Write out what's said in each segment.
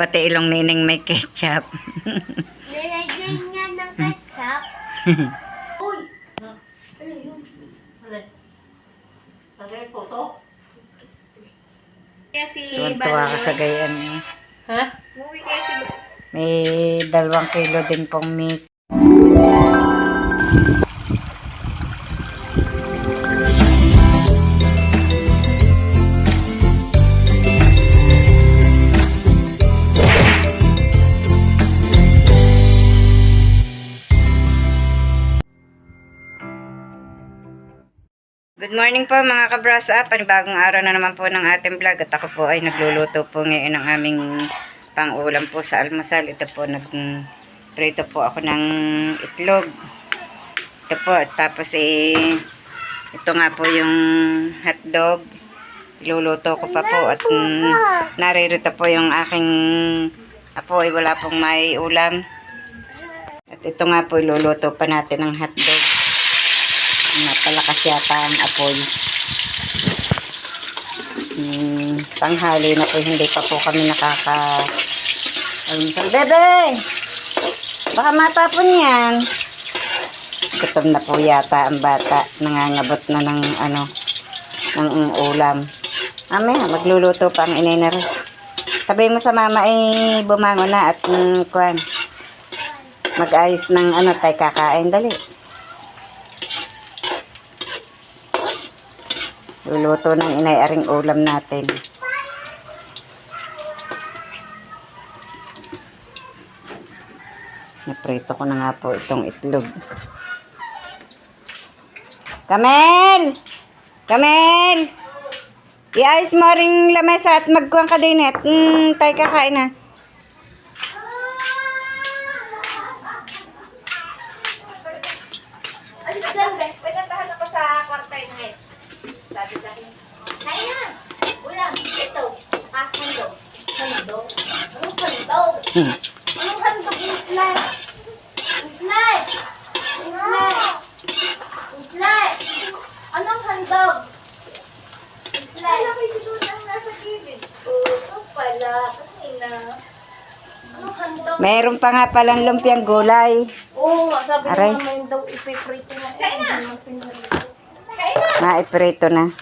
Pati ilong nining may ketchup. Nilagyan nga ng ketchup. Uy! Ano yun? Alin? Alin, photo? Kaya si Tuwan-tuwa ka sa gayaan niya. Ha? Movie kaya si May 2 kilo din pong meat. Good morning po mga ka-brasa. Panibagong araw na naman po ng ating vlog. At ako po ay nagluluto po ngayon ng aming pang-ulam po sa almusal. Ito po, nag-prito po ako ng itlog. Ito po, tapos ito nga po yung hotdog. Iluluto ko pa po. At naririto po yung aking apo ay wala pong may ulam. At ito nga po, iluluto pa natin ng hotdog. Napalakas yata ang apoy. Tanghali na po, hindi pa po kami almusal. Bebe! Baka matapon yan. Gutom na po yata ang bata. Nangangabot na ng ng ulam. Mamaya, magluluto pa ang inay na rin. Sabihin mo sa mama bumangon na at mag-ayos ng tayo kakain. Dali. Luluto ng inay-aring ulam natin. Naprito ko na nga po itong itlog. Kamel! Kamel! I-ayos mo ring lamesa at magkuhan ka din at tayo kakain na. Pinatahan ako sa kwartay na ngayon. Sabi sa akin, kaya, ulam, ito, handog. Handog? Anong handog? Anong handog? Islay! Islay! Islay! Islay! Anong handog? Islay! Kaya kayo doon ang nasa gilid. Ito pala, kanina. Anong handog? Mayroon pa nga palang lumpiang gulay. Oo, sabi Aray. ko naman daw ipiprito na. Kaya na! Maiprito na.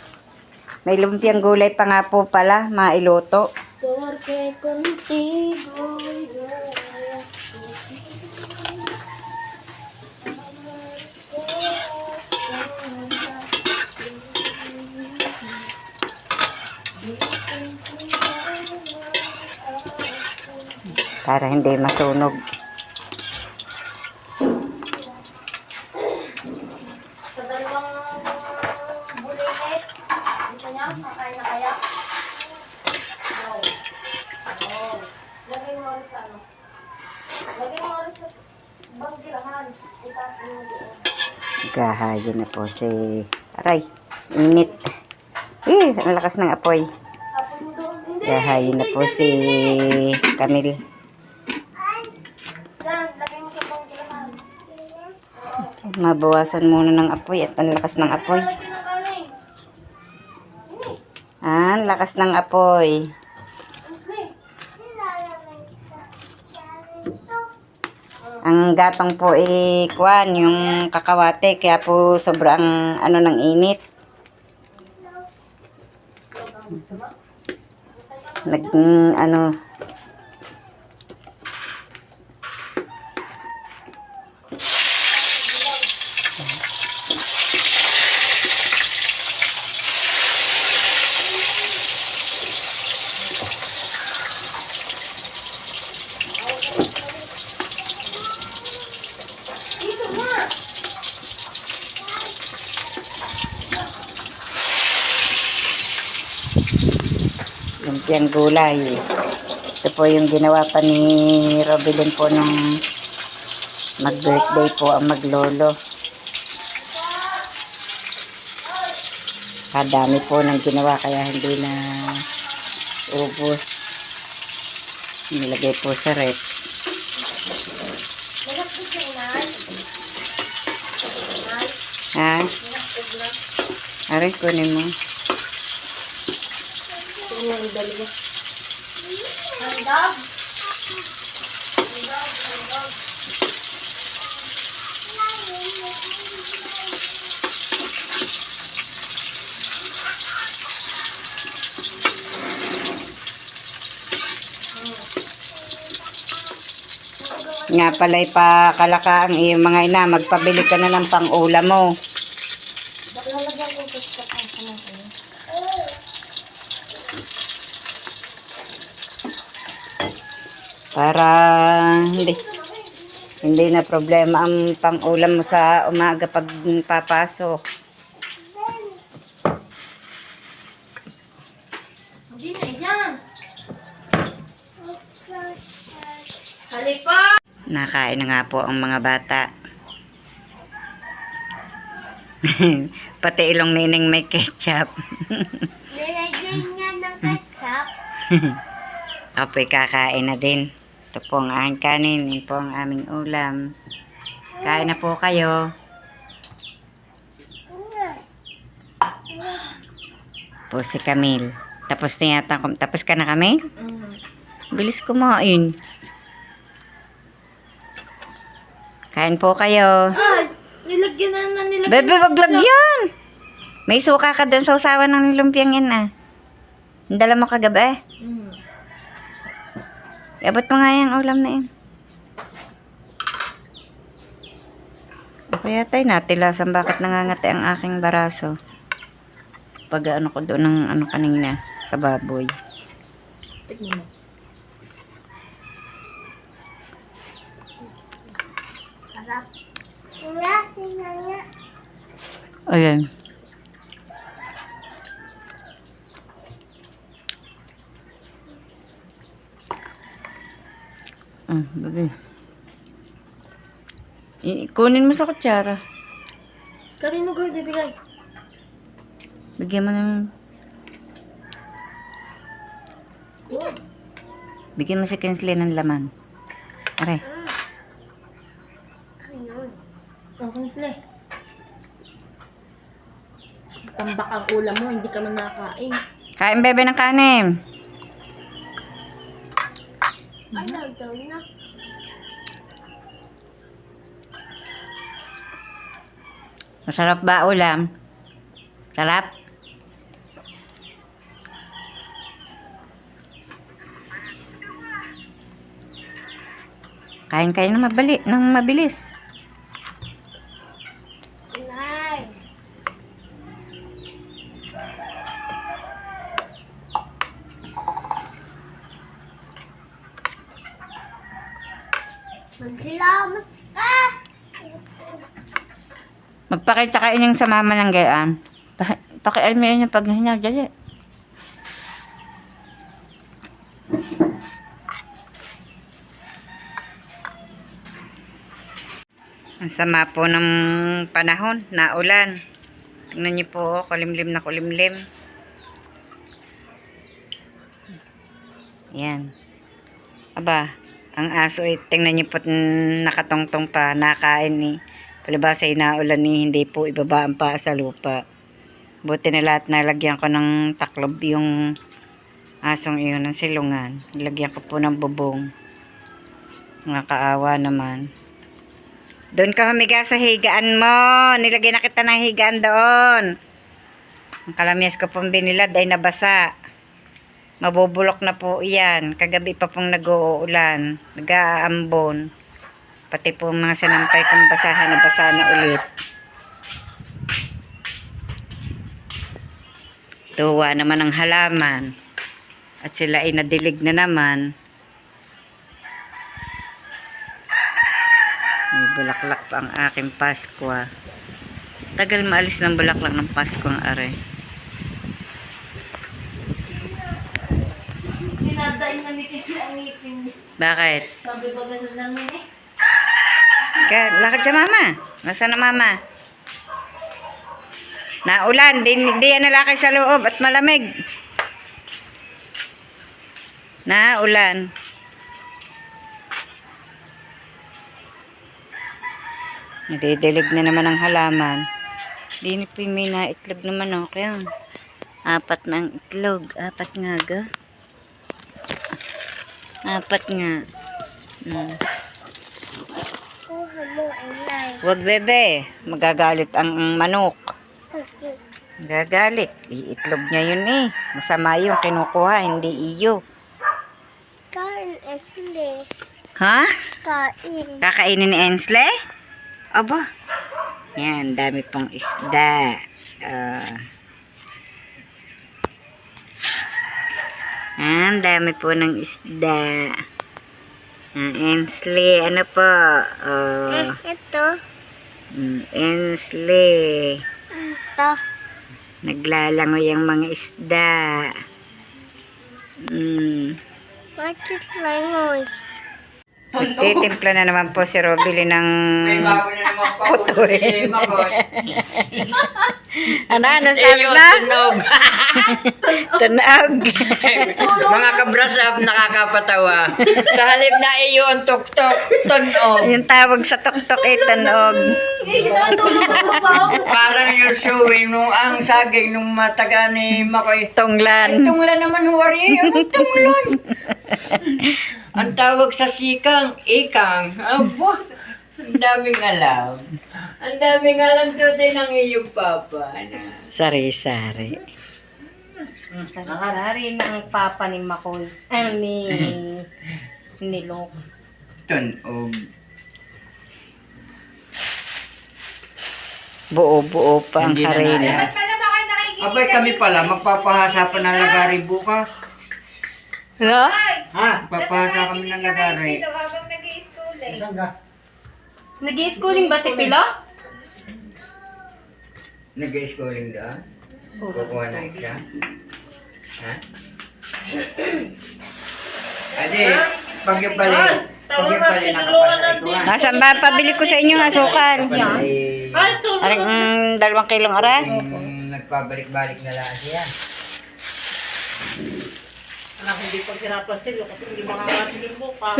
May lumpiang gulay pa nga po pala, mailuto. Porque contigo yo. Para hindi masunog. Sa dalawang bulilit, gusto niya, kakain na kaya? No. No. Lagay mo rin sa Lagay mo rin sa banggirahan. Itapin mo doon. Gahayo na po si... Aray, init. Ang lakas ng apoy. Tapon mo doon. Hindi. Gahayo na po si Camille. Yan, lagay mo sa banggirahan. Mabawasan muna ng apoy at ang lakas ng apoy. Lagay ng kanin. Ang lakas ng apoy. Asli. Ang gatong po kuwan, yung kakawate, kaya po sobrang ng init. Dito na. Lumpiang gulay. Ito po yung ginawa pa ni Robilyn po nung mag-birthday po ang maglolo. Kadami po ng ginawa kaya hindi na ubos. Nilagay po sa rep. Nalapit na inay. Ha? Aray, kunin mo. Ito yung dalawa. Dog. Dog. Nga pala'y pakalaka ang iyong mga ina. Magpabili ka na ng pang-ulam mo. Lalagyan ko ito sa pangkalan ko. Para hindi na problema ang pang-ulam mo sa umaga pag papasok. Hindi na yan. Halipa! Nakain na nga po ang mga bata. Pati ilong nining may ketchup. Nilagyan nga ng ketchup. Apoy kakain na din. Ito po ang aking kanin. Ito po ang aming ulam. Kain na po kayo. Po si Camille. Tapos na yata. Tapos ka na, Camille? Bilis kumain. Kain po kayo. Ay! Nilagyan na nilagyan. Bebe, wag lagyan! May suka ka dun sa usawan ng lumpiang yan ah. Ang dala mo kagabi. Abot mo nga yung ulam na yun. Kaya tayo natilasan bakit nangangati ang aking baraso. Pag ano ko doon ng ano kanina sa baboy. Tignan mo. Sarap. Ayan. Bagay. Kunin mo sa kutsara. Kanino ko ibibigay? Bigyan mo ng... Bigyan mo si Kinsley ng laman. Aray. Ayun. Okay, sila. Tambak ang ulam mo, hindi ka man nakakain. Kain bebe ng kanin. Ano daw na? Masarap ba ulam? Sarap? Kain kayo ng mabilis. Nay. Magsilamas ka! Magpakita ka inyong sa mama ng gayaan. Pakialmihan yung paghinag. Dali. Ang sama po ng panahon, naulan. Tingnan niyo po, kulimlim na kulimlim. Yan. Aba, ang aso ay tingnan niyo po nakatongtong pa, nakain ni. Palibasa ay naulan ni, hindi po ibaba ang paa sa lupa. Buti na lahat nalagyan ko ng taklob yung asong iyon ng silungan. Nilagyan ko po ng bubong. Mga kaawa naman. Doon ka humiga sa higaan mo. Nilagyan na kita ng higaan doon. Ang kalamyas ko pong binilad ay nabasa. Mabubulok na po iyan. Kagabi pa pong nag-uulan. Nag-aambon. Pati po mga sinampay kong basahan na basa na ulit. Tuwa naman ang halaman. At sila ay nadilig na naman. May bulaklak pa ang aking Paskwa. Tagal maalis ng bulaklak ng Pasko ang are. Dinadain na ni Kissi ang ngipin niya. Bakit? Sabi ba kasi namin eh? Lakad sa mama. Nasaan na mama? Naulan. Di yan nalakay sa loob at malamig. Naulan. Nadidilig na naman ang halaman. Di po may naitlog naman o. Kaya 4 na ang itlog. 4 nga ga. Apat nga. Kuha mo ay nine. Wag bebe, magagalit ang manok. Okay. Magagalit. Iitlog niya yun eh. Masama yung kinukuha, hindi iyo. Kain Esle. Ha? Kain. Kakainin ni Ensley? Aba. Yan, dami pong isda. Ang dami po ng isda. Ensley, ano po? Ito. Ensley. Ito. Naglalangoy ang mga isda. Bakit langoy? Titimpla na naman po si Robili ng May bago na naman pa po si Makos. ano sabi na? Tunog. Tunog. Mga kabrasap nakakapatawa. Sa halip na iyo ang tuktok, tunog. Yung tawag sa tuktok ay tunog. Parang yung showing nung ang saging nung mataga ni Makoy. Tunglan. Tunglan naman huwari. Ano tunglan? Ang tawag sa sikang, ikang. Aba, ang daming alam. Ang daming alam to din ng iyong papa. Sari-sari. Sari ng papa ni Makoy. Ni Lok. Tunog. Buo-buo pa ang Hindi na harina. Abay kami pala, magpapahasa pa ng lagari bukas. No? Ha? Magpapahasa kami ng lagari. Nag-i-schooling ba si Pilo? Nag-schooling doon? Kukuha na siya? Ha? Adi, pag yung pali nakapasa ito ha? Nasaan ba? Pabili ko sa inyo ng asukal. Parang 2 kilong ara. Nagpabalik-balik na lang siya. Anak, hindi paghirapan sila kasi hindi makakatingin bukas.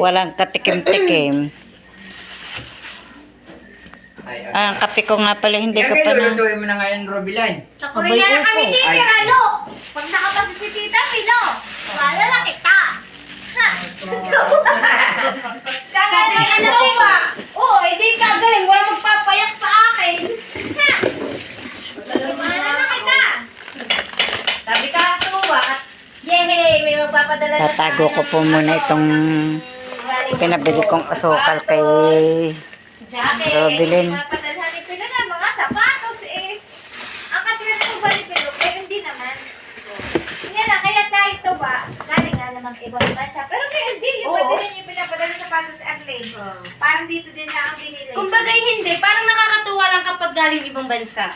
Walang katikim-tikim. Ang kape ko nga pala, hindi ko Yan pa kayo, na. lutuin mo na ngayon, Robilan. Sa Korea na kami titira, lo. Pag nakapasa si Tita Pilo, wala na kita. Ha? Kagaling na ba? Oo, hindi kagaling. Wala magpapayak sa akin. Ha? Wala na kita. Sabi ka tuwa at yehey, may magpapadala na Tatago ko po muna itong pinabili kong asukal kay jacket. Robilin. Mapadalhan ni Pilo na mga sapatos eh. Ang katulad ko ba ni Pilo? Eh, hindi naman. Yan na, kaya tayo ito ba? Galing nga naman ibang bansa. Pero kaya hindi, yung pwede rin yung pinapadala sa sapatos si Arlene. Parang dito din na ang binili. Kumbaga hindi, parang nakakatuwa lang kapag galing ibang bansa.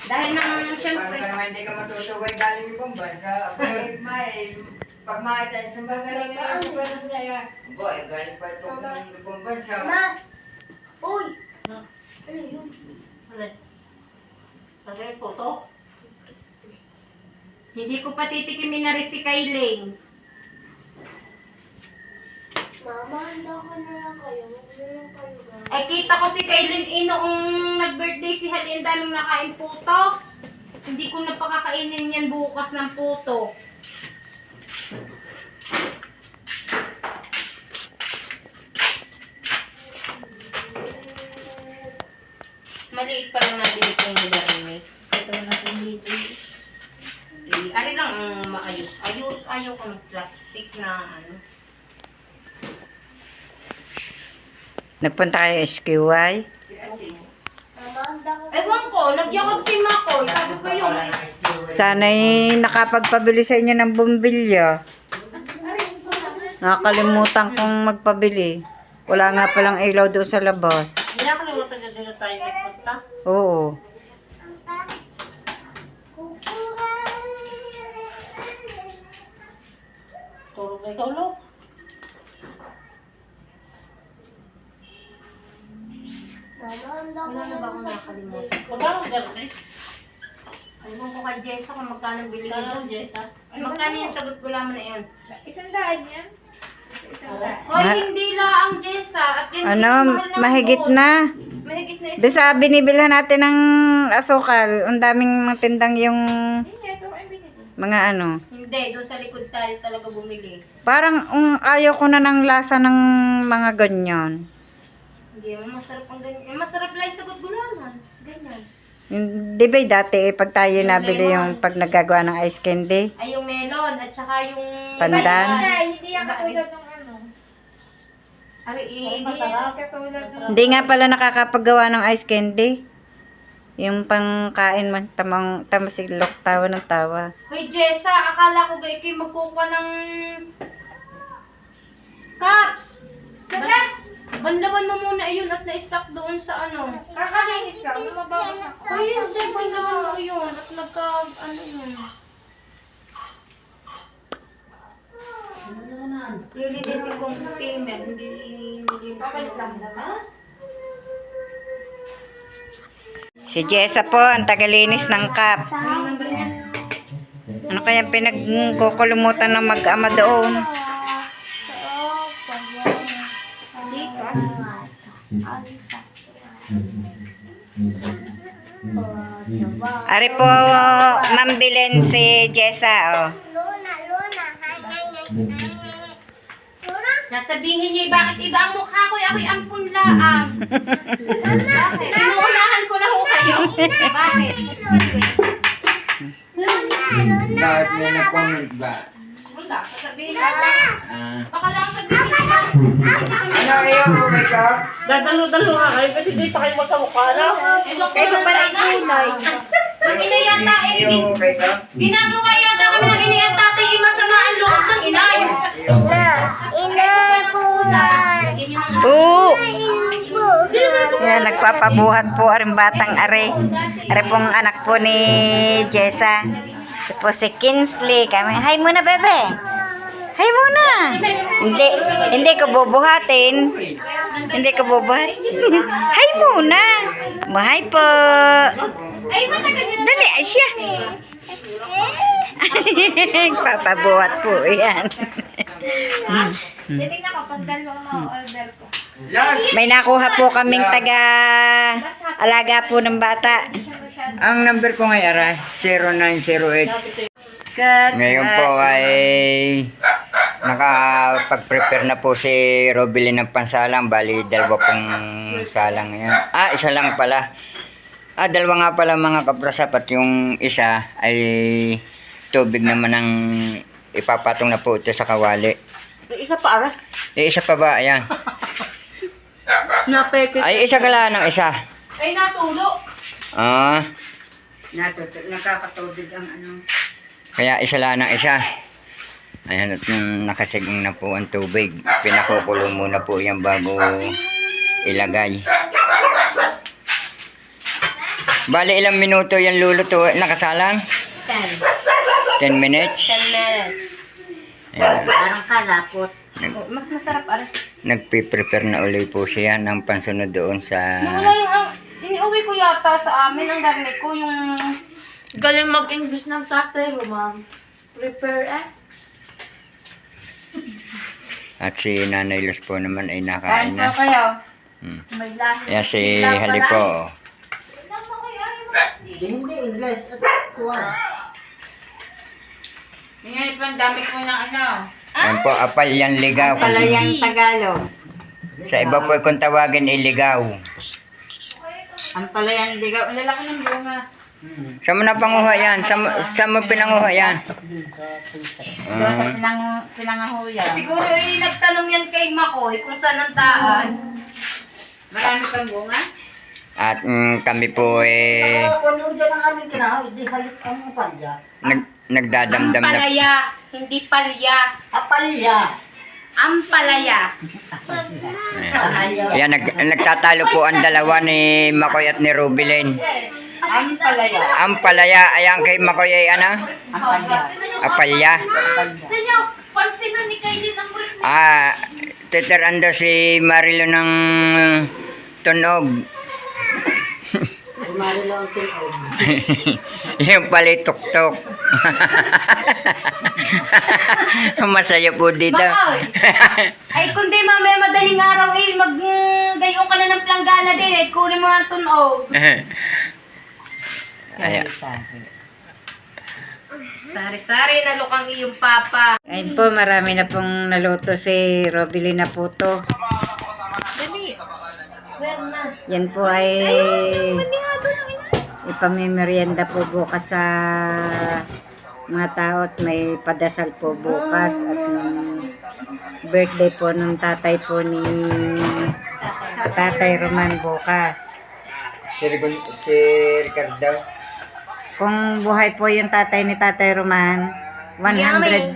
Dahil nang Parang syempre, ka naman hindi ka matutuway galing ibang bansa. Abay, pag makita sa mga galing na ang bansa na yan. Boy, galing pa ito ng ibang bansa. Ma! Uy! Ano yun? Ano po to? Hindi ko pa titikimin na rin si Kayling. Mama, handa ka na lang kayo. Huwag na lang kayo ba? Ay, kita ko si Kayling noong nag-birthday si Halin, daming nakain puto. Hindi ko na pakakainin yan bukas ng puto. Maliit pa lang natin itong hilarin. Ito na natin dito. Ari lang ang maayos. Ayaw ko ng plastic na ano. Nagpunta kayo SQY. Mama, handa ka. Ewan ko, nagyakag si Makoy. Sabi ko yung Sana'y nakapagpabili sa inyo ng bumbilya. Nakakalimutan kong magpabili. Wala nga palang ilaw doon sa labas. hindi ako naman tayo tayo nagpunta. Oo. Tulog na ikaw, Lok. Mama, handa ka Wala na na ba akong lang. nakalimutan? Magkano gano'n eh? Alam ko kay Jessa kung magkano bili ko. Saan Jessa? Magkano yung sagot ko lamang na yun? 100 yan? 100. Hoy, Ma- hindi lang Jessa. At hindi Ano, mahal ng mahigit gold. na. Mahigit na Di sabi, binibilhan natin ng asukal. Ang daming mga tindang yung Hindi, ito ang binili. Mga ano. Hindi, doon sa likod tayo talaga bumili. Parang ayaw ko na ng lasa ng mga ganyan. Hindi, masarap ang ganyan. Masarap lang sa gulaman. Ganyan. Di ba dati pag tayo nabili yung pag nagagawa ng ice candy? Ay, yung melon at saka yung... Pandan. Hindi yan katulad ng ano. Ari, Hindi nga pala nakakapagawa ng ice candy. Yung pangkain man, tamasilok, tawa ng tawa. Hoy, Jessa, akala ko gay kayo magkukuha ng... Cups! Banlawan mo muna yun at na-stock doon sa ano. Kakalinis ka. Lumababa ka. Ay, hindi, banlawan mo yun at ano yun. Nililisin kong steamer, hindi nililisin. Bakit lang naman? Si Jessa po, ang tagalinis ng cup. Ano kaya pinagkukulumutan ng mag-ama doon? Ari po, Ma'am Belen si Jessa, oh. Sasabihin niyo, bakit iba ang mukha ko? Ako'y ang punlaang. Inuunahan ko na ho kayo. Bakit? Bakit may na-comment ba? Wala, sasabihin na. Ah. Baka lang sabihin na. Ano ayaw mo may cup? Dadalo-dalo nga kayo, kasi di pa kayo magkamukha na. Ito pa rin kulay. Pag inay yata Ayaw mo may cup? ginagawa yata kami ng inay at tatay, masama ang loob ng inay. Po! Yan, nagpapabuhat po ang batang are. Are pong anak po ni Jessa. Ito po si Kinsley. Kami, hi muna, bebe. Hi muna. Hindi ko bubuhatin. Hindi ko bubuhat. Hi muna. Hi po. Ay, matagal yun. Dali, Asya. Papabuhat po yan. Titignan ko pag dalawang ma-order ko. Last. May nakuha po kaming taga-alaga po ng bata. Ang number ko ngayon ara 0908. Ngayon po ay nakapag-prepare na po si Robilin ng pansalang. Bali, dalawa pong salang ngayon. Isa lang pala. Dalawa nga pala mga kaprasap at yung isa ay tubig naman ang ipapatong na po ito sa kawali. Isa pa, ara. Isa pa ba? Ayan. Napeke. Ay, isa gala ng isa. Ay, natulo. Nakakatubig ang ano. Kaya isa lang ng isa. Ayan, at nakasigang na po ang tubig. Pinakukulo muna po yan bago ilagay. Bali, ilang minuto yan luluto? Nakasalang? 10 minutes? 10 minutes. Ayan. Parang kalapot. Mas masarap, ara. Nagpiprepare na uli po siya ng pansunod doon sa... Wala yung, iniuwi ko yata sa amin, ang garne ko, yung... Galing mag-English ng tatay mo, ma'am. Prepare At si Nanay Luz po naman ay Kain nakain po na. kayo. May lahi. Ayan si Hali po. Hindi, English at kuha. Ngayon po, ang dami po ng ano. Ayan po, apal yan ligaw. Palayang Tagalog. Sa iba po kung tawagin iligaw. Ang palayang ligaw. Ang lalaki ng bunga. Saan mo na panguha yan? Saan mo pinanguha yan? Doon sa pinangahuya. Siguro nagtanong yan kay Makoy kung saan ang taan. Marami pang bunga? At kami po Panood dyan ang aming kinahoy, di halit ang palya. nagdadamdam na. Ampalaya, hindi palya. Apalya. Ampalaya. Ayan, nagtatalo po ang dalawa ni Makoy at ni Rubilin. Ang palaya. Ang palaya, ayan kay Makoy ay ano? Ang palya. Apalya. Nanyo, pantinan ni Kaylin ang Titirando si Marilo ng tunog. Marilo ang tunog. Yung pala tuk-tuk. Masaya po dito. Makoy. Ay, kundi mamaya madaling araw mag-gayon ka na ng planggana din. Ay, kunin mo ang tunog. Ayan. Sari-sari na lukang iyong papa. Ayun po, marami na pong naluto si Robilina Puto. Dali. Where na? Yan po ay ipamimerienda po bukas sa mga tao at may padasal po bukas at nung birthday po ng tatay po ni Tatay Roman bukas. Si Ricardo. Kung buhay po yung tatay ni Tatay Roman, 101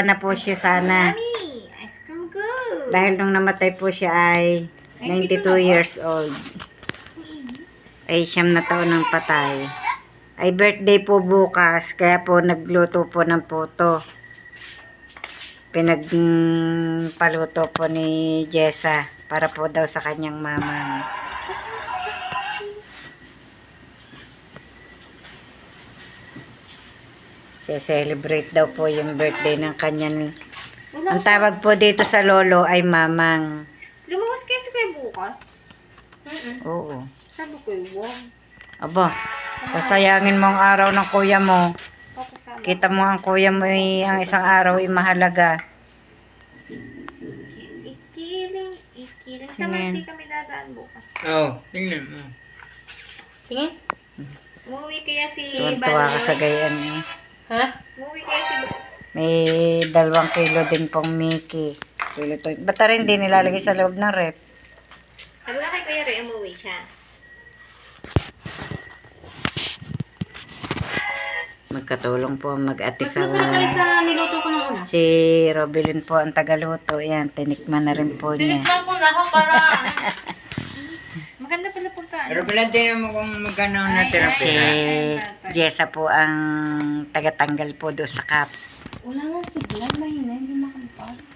na po siya sana. Ice cream good. Dahil nung namatay po siya ay 92 years old. Ay 9 na taon ng patay. Ay birthday po bukas, kaya po nagluto po ng puto. Pinagpaluto po ni Jessa para po daw sa kanyang mama. Se-celebrate daw po yung birthday ng kanyang. Ang tawag po dito sa lolo ay mamang. Lumabas kayo sa kayo bukas? Oo. Sabi ko yung Aba, pasayangin mo ang araw ng kuya mo. Papasama. Kita mo ang kuya mo ay ang isang araw ay mahalaga. Ikiling. Sa Tingin. Mansi kami dadaan bukas. Oo, tingnan mo. Tingin? Umuwi kaya si Tuwan-tuwa ka sa gayaan eh. Ha? Umuwi kaya si May 2 kilo din pong Mickey. Kilo to. Ba't rin hindi nilalagay sa loob ng rep? Sabi nga kay Kuya Ray, umuwi siya. Magkatulong po mag-ate Mas sa masarap pa rin sa niluto ko ng una. si Robilin po ang tagaluto. Yan, tinikman na rin po niya. Tinikman ko na ako para... Maganda pala pagkaan. Pero pala tingnan mo kung magkano natira Si pera. Jessa po ang tagatanggal po doon sa cup. Wala nga signal, mahina, hindi makampas.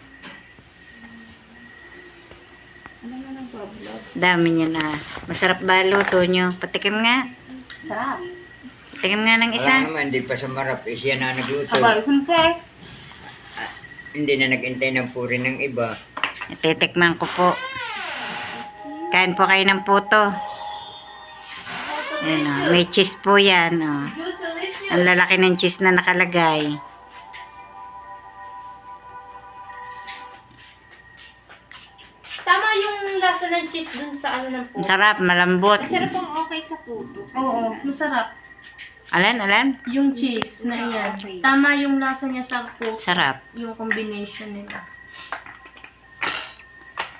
Ano na nang vlog? Dami niya na. Masarap ba luto nyo? Patikim nga. Sarap. Patikim nga ng Wala isa. naman, hindi pa sumarap. Siya na nagluto. Aba, siyempre. Hindi na nag-intay ng puri ng iba. Titikman ko po. Kain po kayo ng puto. Ayan, oh. May cheese po yan. Oh. Juice delicious. Ang lalaki ng cheese na nakalagay. Tama yung lasa ng cheese dun sa ano ng Ang puto. sarap, malambot. Masarap ang okay sa puto. Oo, masarap. Alan? Yung cheese na iyan. Tama yung lasa niya sa puto. Sarap. Yung combination nila.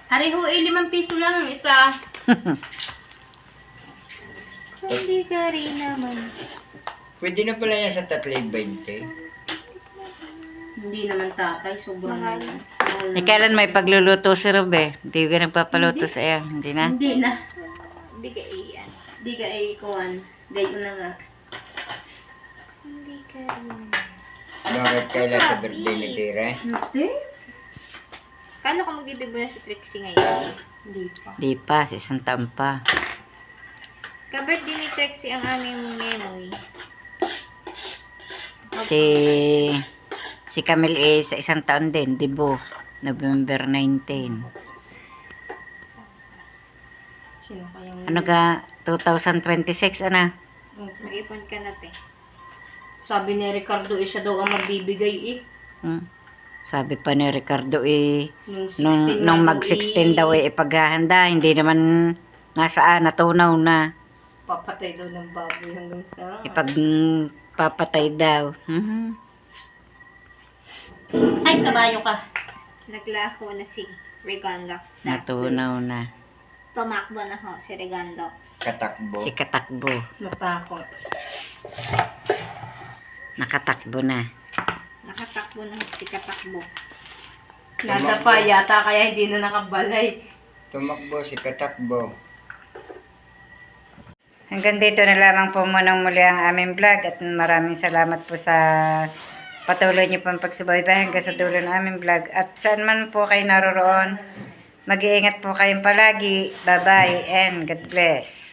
Hariho, 5 piso lang ang isa. Hindi ka rin naman. Pwede na pala yan sa 3.20. Hindi naman tatay, sobrang Mahal. mahal Eh, kailan may pagluluto si Rob eh? Hindi ka nagpapaluto sa iyo. Hindi na? Hindi na. Hindi ka iyan. Hindi ka ikuan. Gayon na nga. Hindi ka rin naman. Bakit kailan sa birthday ni Tira? Hindi. Kano ka magdidibo na si Trixie ngayon? Hindi pa. Di pa, sa isang taon pa. Ka-birthday ni Trixie ang aming memory. Si Camille eh, sa isang taon din, Dibo. November 19. Sino kayang... Ano ka, 2026, ano? Mag-ipon ka na, te. Sabi ni Ricardo, siya daw ang magbibigay Hmm? Sabi pa ni Ricardo eh, Nung 16 nung na mag-16 daw eh, ipaghahanda, hindi naman nasaan, natunaw na. Papatay daw ng baboy hanggang sa... Ipagpapatay daw. Mhm. Ay, kabayo ka. Naglaho na si Regondox. Natunaw na. Tumakbo na ho si Regondox. Katakbo. Si Katakbo. Natakot. Nakatakbo na. Nakatakbo na ho si Katakbo. Nadapa yata kaya hindi na nakabalay. Tumakbo si Katakbo. Hanggang dito na lamang po munang muli ang aming vlog at maraming salamat po sa patuloy niyo pong pagsubaybay hanggang sa dulo ng aming vlog. At saan man po kayo naroroon, mag-iingat po kayong palagi. Bye-bye and God bless.